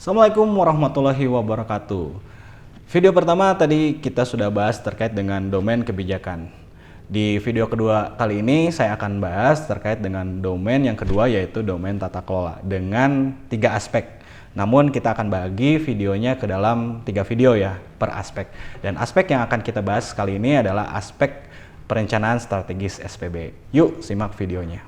Assalamualaikum warahmatullahi wabarakatuh. Video pertama tadi kita sudah bahas terkait dengan domain kebijakan. Di video kedua kali ini saya akan bahas terkait dengan domain yang kedua, yaitu domain tata kelola dengan 3 aspek. Namun kita akan bagi videonya ke dalam 3 video ya per aspek. Dan aspek yang akan kita bahas kali ini adalah aspek perencanaan strategis SPBE. Yuk simak videonya.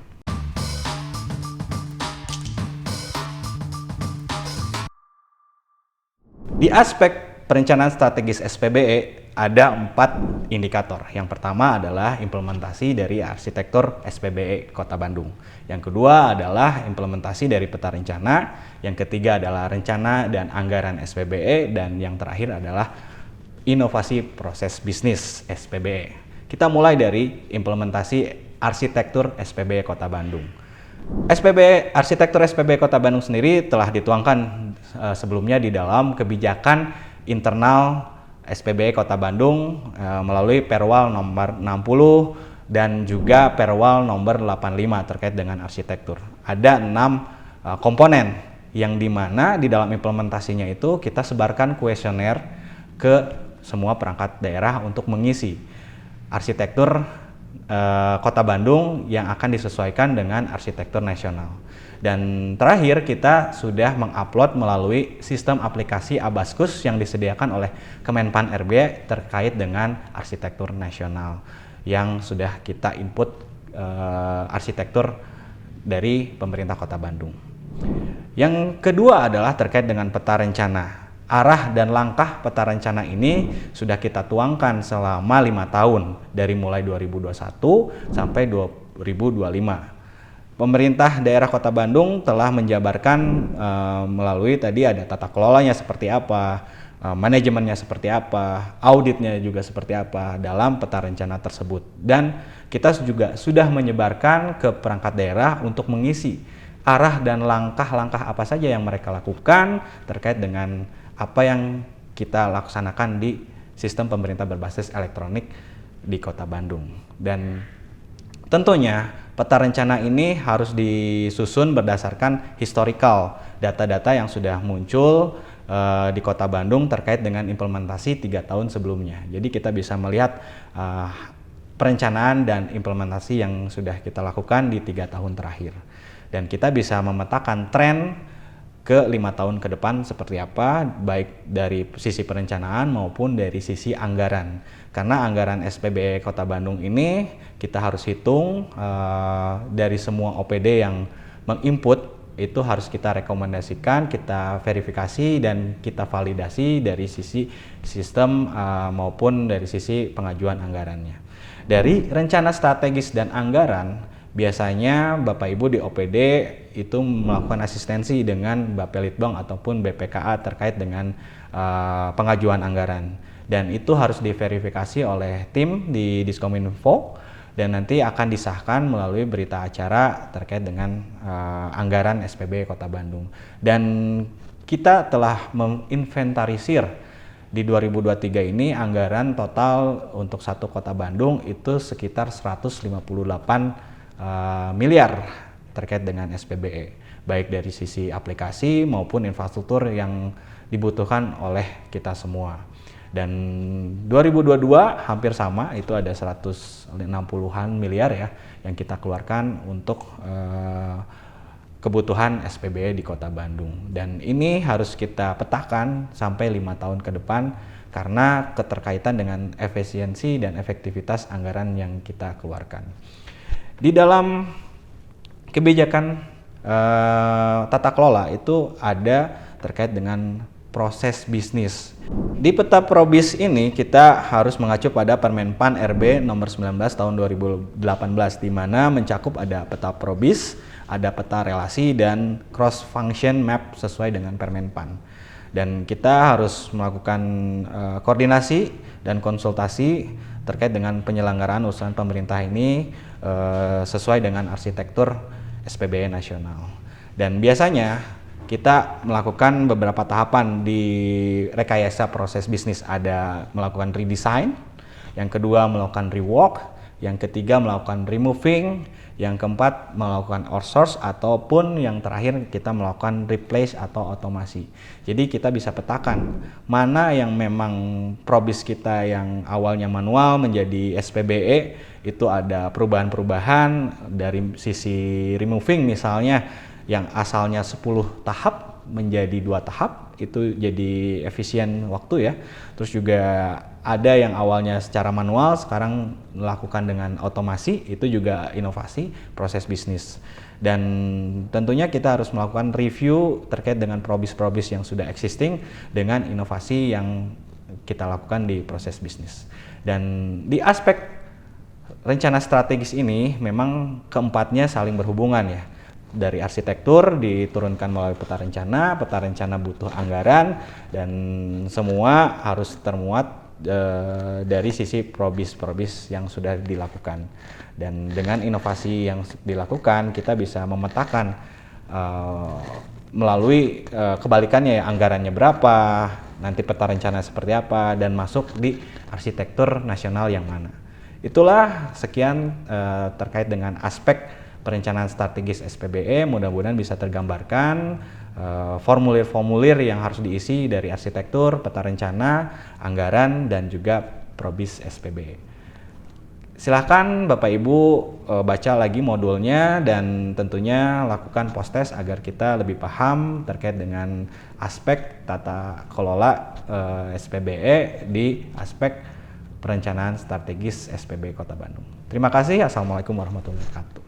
Di aspek perencanaan strategis SPBE ada 4 indikator. Yang pertama adalah implementasi dari arsitektur SPBE Kota Bandung. Yang kedua adalah implementasi dari peta rencana. Yang ketiga adalah rencana dan anggaran SPBE. Dan yang terakhir adalah inovasi proses bisnis SPBE. Kita mulai dari implementasi arsitektur SPBE Kota Bandung. Arsitektur SPBE Kota Bandung sendiri telah dituangkan sebelumnya di dalam kebijakan internal SPBE Kota Bandung melalui Perwal nomor 60 dan juga Perwal nomor 85 terkait dengan arsitektur. Ada 6 komponen yang dimana di dalam implementasinya itu kita sebarkan kuesioner ke semua perangkat daerah untuk mengisi arsitektur Kota Bandung yang akan disesuaikan dengan arsitektur nasional. Dan terakhir kita sudah mengupload melalui sistem aplikasi Abaskus yang disediakan oleh Kemenpan RB terkait dengan arsitektur nasional yang sudah kita input arsitektur dari pemerintah Kota Bandung. Yang kedua adalah terkait dengan peta rencana. Arah dan langkah peta rencana ini sudah kita tuangkan selama 5 tahun dari mulai 2021 sampai 2025. Pemerintah daerah Kota Bandung telah menjabarkan melalui tadi ada tata kelolanya seperti apa, manajemennya seperti apa, auditnya juga seperti apa dalam peta rencana tersebut. Dan kita juga sudah menyebarkan ke perangkat daerah untuk mengisi arah dan langkah-langkah apa saja yang mereka lakukan terkait dengan apa yang kita laksanakan di sistem pemerintah berbasis elektronik di Kota Bandung. Dan tentunya peta rencana ini harus disusun berdasarkan historical data-data yang sudah muncul di Kota Bandung terkait dengan implementasi 3 tahun sebelumnya. Jadi kita bisa melihat perencanaan dan implementasi yang sudah kita lakukan di 3 tahun terakhir. Dan kita bisa memetakan tren ke 5 tahun ke depan seperti apa, baik dari sisi perencanaan maupun dari sisi anggaran. Karena anggaran SPBE Kota Bandung ini kita harus hitung dari semua OPD yang menginput itu harus kita rekomendasikan, kita verifikasi dan kita validasi dari sisi sistem maupun dari sisi pengajuan anggarannya. Dari rencana strategis dan anggaran, biasanya Bapak Ibu di OPD itu melakukan asistensi dengan Bapelitbang ataupun BPKA terkait dengan pengajuan anggaran. Dan itu harus diverifikasi oleh tim di Diskominfo dan nanti akan disahkan melalui berita acara terkait dengan anggaran SPBE Kota Bandung. Dan kita telah menginventarisir di 2023 ini anggaran total untuk satu Kota Bandung itu sekitar 158 miliar terkait dengan SPBE, baik dari sisi aplikasi maupun infrastruktur yang dibutuhkan oleh kita semua. Dan 2022 hampir sama, itu ada 160-an miliar ya yang kita keluarkan untuk kebutuhan SPBE di Kota Bandung. Dan ini harus kita petakan sampai 5 tahun ke depan karena keterkaitan dengan efisiensi dan efektivitas anggaran yang kita keluarkan. Di dalam kebijakan tata kelola itu ada terkait dengan proses bisnis. Di peta probis ini kita harus mengacu pada Permenpan RB nomor 19 tahun 2018 di mana mencakup ada peta probis, ada peta relasi dan cross function map sesuai dengan Permenpan. Dan kita harus melakukan koordinasi dan konsultasi terkait dengan penyelenggaraan urusan pemerintah ini sesuai dengan arsitektur SPBE nasional. Dan biasanya kita melakukan beberapa tahapan di rekayasa proses bisnis. Ada melakukan redesign, yang kedua melakukan rework, Yang ketiga melakukan removing, yang keempat melakukan outsource, ataupun yang terakhir kita melakukan replace atau otomasi. Jadi kita bisa petakan mana yang memang probis kita yang awalnya manual menjadi SPBE, itu ada perubahan-perubahan dari sisi removing misalnya yang asalnya 10 tahap menjadi 2 tahap, itu jadi efisien waktu ya. Terus juga ada yang awalnya secara manual sekarang melakukan dengan otomasi, itu juga inovasi proses bisnis. Dan tentunya kita harus melakukan review terkait dengan probis-probis yang sudah existing dengan inovasi yang kita lakukan di proses bisnis. Dan di aspek rencana strategis ini memang keempatnya saling berhubungan ya. Dari arsitektur diturunkan melalui peta rencana butuh anggaran, dan semua harus termuat dari sisi probis yang sudah dilakukan. Dan dengan inovasi yang dilakukan kita bisa memetakan melalui kebalikannya ya, anggarannya berapa, nanti peta rencana seperti apa, dan masuk di arsitektur nasional yang mana. Itulah sekian terkait dengan aspek perencanaan strategis SPBE. Mudah-mudahan bisa tergambarkan formulir-formulir yang harus diisi dari arsitektur, peta rencana, anggaran, dan juga probis SPBE. Silahkan Bapak Ibu baca lagi modulnya dan tentunya lakukan post-test agar kita lebih paham terkait dengan aspek tata kelola SPBE di aspek perencanaan strategis SPBE Kota Bandung. Terima kasih. Assalamualaikum warahmatullahi wabarakatuh.